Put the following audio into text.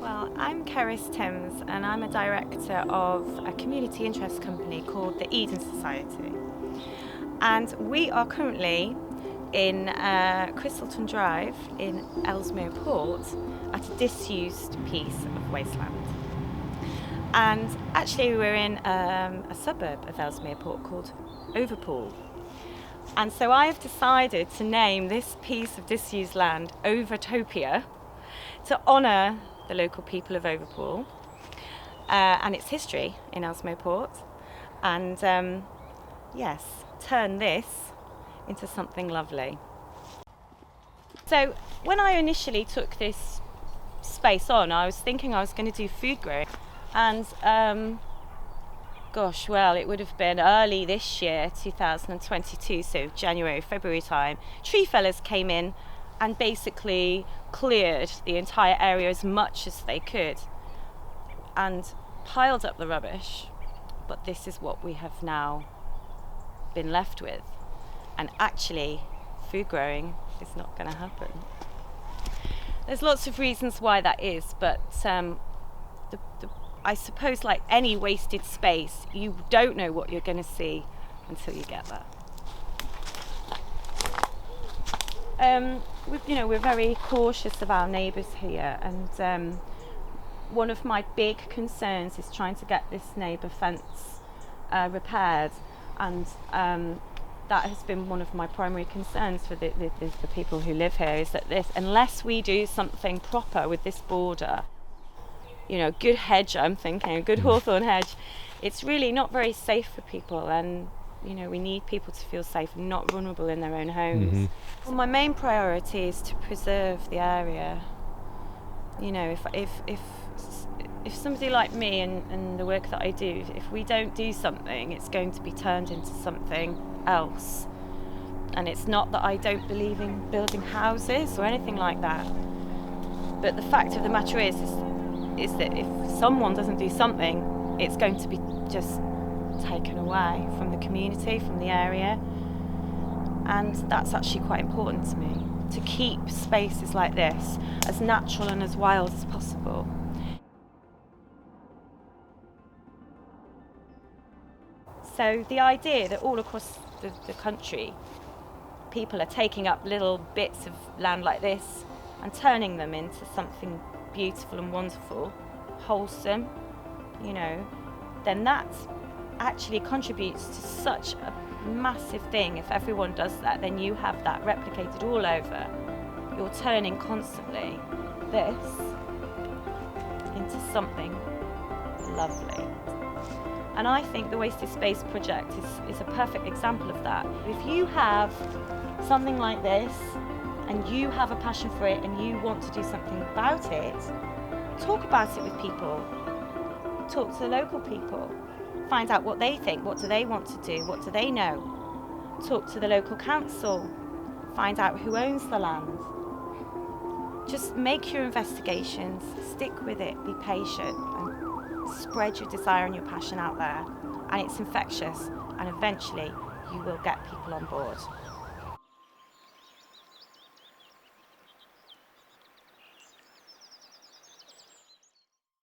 Well, I'm Ceris Timms and I'm a director of a community interest company called the Eden Society. And we are currently in Crystalton Drive in Ellesmere Port at a disused piece of wasteland. And actually we're in a suburb of Ellesmere Port called Overpool. And so I've decided to name this piece of disused land Overtopia to honour the local people of Overpool and its history in Ellesmere Port, and yes, turn this into something lovely. So when I initially took this space on, I was thinking I was going to do food growing, and gosh, well, it would have been early this year, 2022, so January, February time. Tree fellers came in and basically cleared the entire area as much as they could and piled up the rubbish. But this is what we have now been left with. And actually, food growing is not going to happen. There's lots of reasons why that is, but I suppose like any wasted space, you don't know what you're going to see until you get there. We're very cautious of our neighbours here, and one of my big concerns is trying to get this neighbour fence repaired, and that has been one of my primary concerns for the people who live here, is that unless we do something proper with this border, good hedge, I'm thinking, a good hawthorn hedge, it's really not very safe for people, and we need people to feel safe and not vulnerable in their own homes. Mm-hmm. Well, my main priority is to preserve the area. If somebody like me and the work that I do, if we don't do something, it's going to be turned into something else. And it's not that I don't believe in building houses or anything like that, but the fact of the matter is that if someone doesn't do something, it's going to be just taken away from the community, from the area. And that's actually quite important to me, to keep spaces like this as natural and as wild as possible. So the idea that all across the country people are taking up little bits of land like this and turning them into something beautiful and wonderful, wholesome, then that actually contributes to such a massive thing. If everyone does that, then you have that replicated all over. You're turning constantly this into something lovely. And I think the Wasted Space project is a perfect example of that. If you have something like this and you have a passion for it and you want to do something about it, talk about it with people. Talk to the local people. Find out what they think, what do they want to do, what do they know. Talk to the local council. Find out who owns the land. Just make your investigations, stick with it, be patient, and spread your desire and your passion out there. And it's infectious, and eventually you will get people on board.